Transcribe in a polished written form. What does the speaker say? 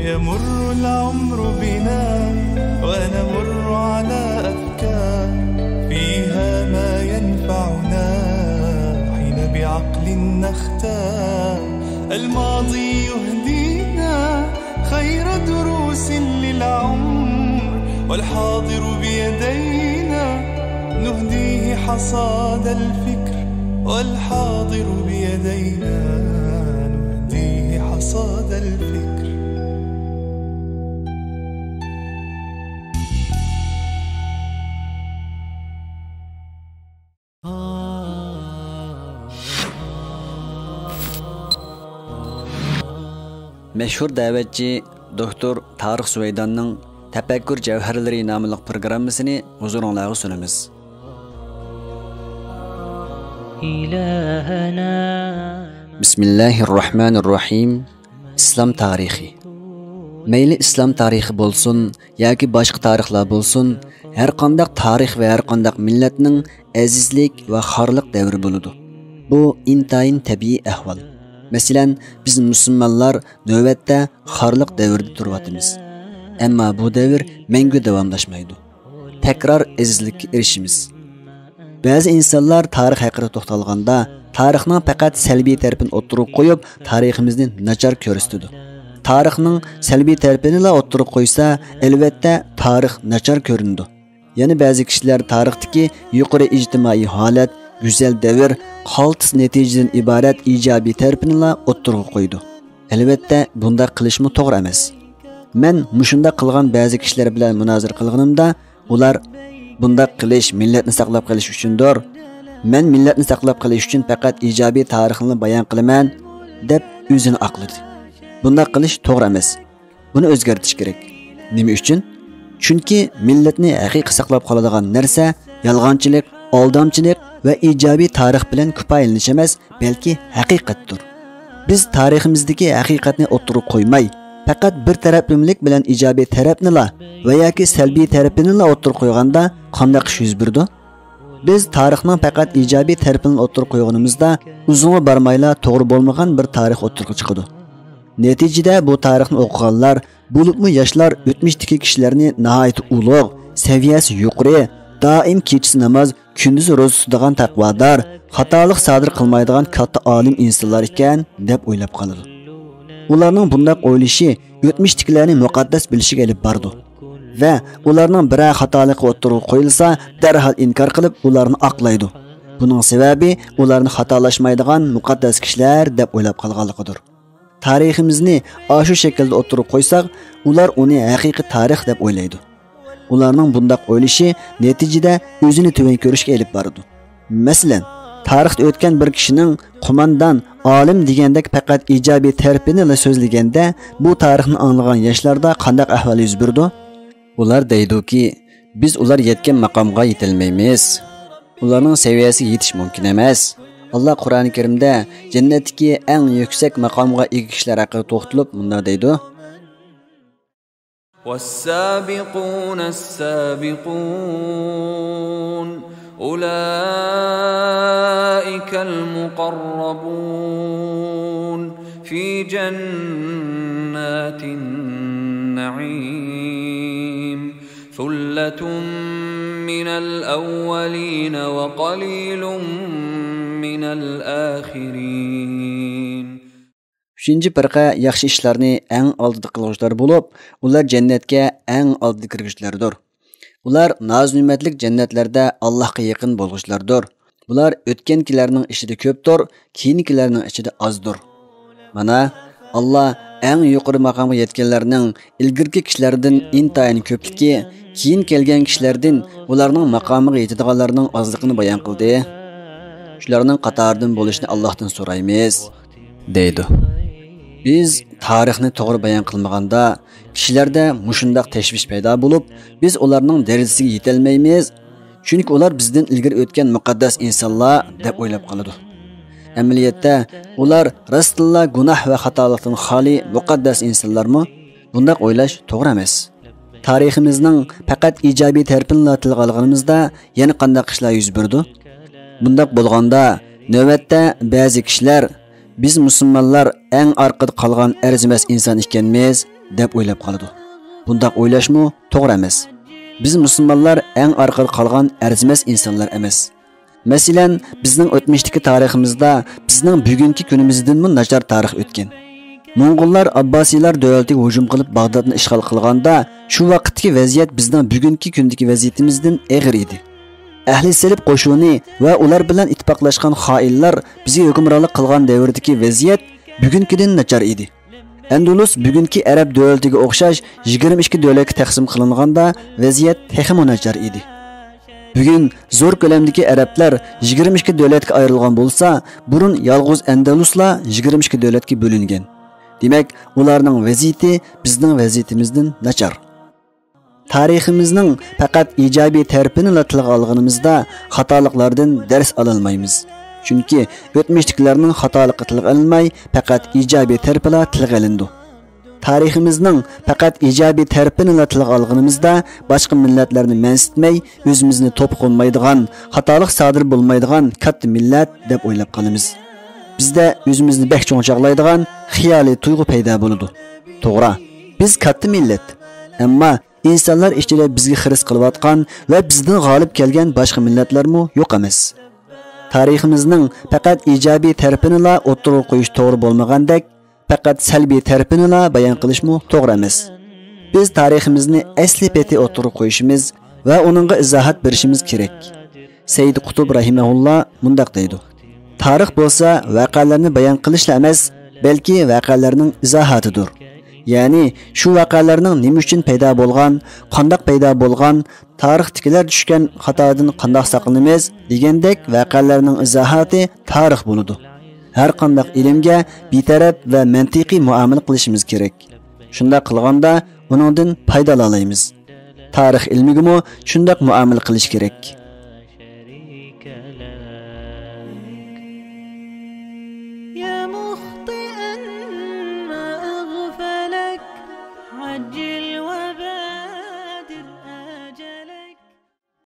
ويمر العمر بنا ونمر على أفكار فيها ما ينفعنا حين بعقل نختار الماضي يهدينا خير دروس للعمر والحاضر بيدينا نهديه حصاد الفكر والحاضر بيدينا نهديه حصاد الفكر Meşhur davetçi Doktor Tarık Süveydan'ın Tefekkür Cevherleri namlı programmasını huzurunuzda sunumuz. Bismillahirrahmanirrahim. İslam tarihi. Meyli İslam tarihi bolsun, yoki boshqa tarixlar bolsun, har qanday tarix va har qanday millatning azizlik va xorliq davri bo'ladi. Bu intayin tabiiy ahvol. Masalan, biz musulmonlar navbatda xorliq davrida turyapmiz. Ammo bu davr mengu davomlashmaydi. Takror azizlikka erishimiz. Ba'zi insonlar tarix haqida to'xtalganda tarixning faqat salbiy tarafini o'ttirib qo'yib, tariximizni nachar ko'rsatadi. Tarixning salbiy tarafini la o'ttirib qo'ysa, albatta tarix nachar ko'rinadi. Yana ba'zi kishilar tarixdagi yuqori ijtimoiy holat, güzel davr, qaltis natijadan iborat ijobiy tarafini la o'ttirib qo'ydi. Albatta bunda qilishmi to'g'ri emas. Men mushunda qilgan ba'zi kishilar bilan munozara qilganimda, ular bunda qilish millatni saqlab qolish uchundir. Men millatni saqlab qolish uchun faqat ijobiy tarixni bayon qilaman deb o'zini aqladi. Bunda qilish to'g'ri emas. Buni o'zgartirish kerak. Nima uchun? Chunki millatni haqiqiy saqlab qoladigan narsa yolg'onchilik, aldamchilik va ijobiy tarix bilan kifoyalanish emas, balki haqiqatdir. Biz tariximizdagi haqiqatni o'ttirib qo'ymay, faqat bir taraflimlik bilan ijobiy tarafni-la va yoki salbiy tarafini-la o'ttirib qo'yganda qanday ish yuz berdi? Biz tarixning faqat ijobiy tarafini o'ttirib qo'yganimizda uzunga barmayla to'g'ri bo'lmagan bir tarix o'ttirib chiqadi. Natijada bu tarixni o'qiganlar, bo'libmi yoshlar o'tmishdagi kishilarni nihoyat ulug', saviyasi yuqori, doim kechasi namoz, kunduzi ro'za tutadigan taqvodor, xatolik sodir qilmaydigan katta olim insonlar ekan deb o'ylab qoladi. Ularning bunday o'ylashi o'tmishdagilarni muqaddas bilishiga olib bordi va ularning biror xatoligi o'ttirib qo'yilsa, darhol inkor qilib ularni aqlaydi. Buning sababi ularni xatolashmaydigan muqaddas kishilar deb o'ylab qolganligidir. Tariximizni shu shaklda o'ttirib qo'ysak, ular uni haqiqiy tarix deb o'ylaydi. Ularning bunday o'ylashi natijada o'zini tuvan ko'rishga olib boradi. Masalan, tarixda o'tgan bir kishining qo'mondan, olim degandek faqat ijobiy tarafini la so'zlaganda, bu tarixni anglagan yoshlarda qanday ahvol yuz berdi? Ular deydiki, biz ular yetgan maqomga yetilmaymiz. Ularning saviyasiga yetish mumkin emas. Allah Qur'oni Karimda jannatdagi eng yuksak maqomga ega kishilar haqida to'xtalib bunday deydi: والسابقون السابقون أولئك المقربون في جنات النعيم ثلة من الأولين وقليل من الآخرين. Üçüncü firqa yaxshi ishlarni eng oldida qiluvchilar bo'lib, ular jannatga eng oldida kirguvchilardir. Ular noz-ne'matlik jannatlarda Allohga yaqin bo'lguvchilardir. Bular o'tgankilarning ichida ko'pdir, keyingilarning ichida ozdir. Mana Alloh eng yuqori maqomga yetganlarning ilgirki kishilardan intayin ko'pligi, keyin kelgan kishilardan ularning maqomiga yetadiganlarning ozligini bayon qildi. Shularning qatoridan bo'lishni Allohdan so'raymiz, deydi. Biz tarixni to'g'ri bayon qilmaganda kishilarda mushundaq tashvish paydo bo'lib, biz ularning darajasiga yetolmaymiz, chunki ular bizdan ilgari o'tgan muqaddas insonlar deb o'ylab qoladi. Amaliyotda ular rostilla gunoh va xatolikdan xoli muqaddas insonlarmi? Bunday o'ylash to'g'ri emas. Tariximizning faqat ijobiy tarafini tilga olganimizda yana qanday ishlar yuz berdi? Bunday bo'lganda navbatda ba'zi kishilar biz musulmonlar eng orqada qolgan arzimas inson ekanmiz deb o'ylab qoladi. Bundaq o'ylashmi to'g'ri emas. Biz musulmonlar eng orqada qolgan arzimas insonlar emas. Masalan, bizning o'tmishdagi tariximizda bizning bugungi kunimizdanmi nachar tarix o'tgan. Mo'ng'ullar Abbosiylar davlatiga hujum qilib Bag'dodni ishg'ol qilganda, shu vaqtdagi vaziyat bizning bugungi kundagi vaziyatimizdan og'ir edi. Ahli Salib qo'shuni va ular bilan ittifoqlashgan xoinlar bizga hukmronlik qilgan davrdagi vaziyat bugungidan nachar edi. Andalus bugungi arab davlatiga o'xshash 22 davlatga taqsim qilinganda vaziyat texmo nachar edi. Bugun zo'r ko'lamdagi arablar 22 davlatga ayrilgan bo'lsa, burun yolg'iz Andaluslar 22 davlatga bo'lingan. Demak, ularning vaziyati bizning vaziyatimizdan nachar. Tariximizning faqat ijobiy tarafini tilga olganimizda xatoliklardan dars ololmaymiz. Chunki o'tmishdagilarning xatoligi tilga olinmay, faqat ijobiy taraflar tilga olindi. Tariximizning faqat ijobiy tarafini tilga olganimizda boshqa millatlarni mansitmay, o'zimizni to'p qo'ymaydigan, xatolik sodir bo'lmaydigan katta millat deb o'ylab qolamiz. Bizda o'zimizni bek cho'nchaqlaydigan xiyoliy tuyg'u paydo bo'ladi. To'g'ri, biz katta millat. Ammo insonlar ichida bizga xiris qilayotgan va bizdan g'olib kelgan boshqa millatlarmi yo'q emas. Tariximizning faqat ijobiy tarafini o'tirib qo'yish to'g'ri bo'lmagandek, faqat salbiy tarafini bayon qilishmi to'g'ri emas. Biz tariximizni asli peti o'tirib qo'yishimiz va uningga izohat berishimiz kerak. Sayyid Qutb rahimahulloh mundaq deydi: Tarix bo'lsa voqealarni bayon qilishla emas, balki voqealarning izohatidir. Ya'ni shu voqealarning nima uchun paydo bo'lgan, qanday paydo bo'lgan, tarixdagilar tushgan xatodan qanday saqlanamiz degandek voqealarning izohati tarix bo'ladi. Har qanday ilmga betaraf va mantiqiy muomala qilishimiz kerak. Shunda qilganda uningdan foydalanamiz. Tarix ilmiga shunday muomala qilish kerak.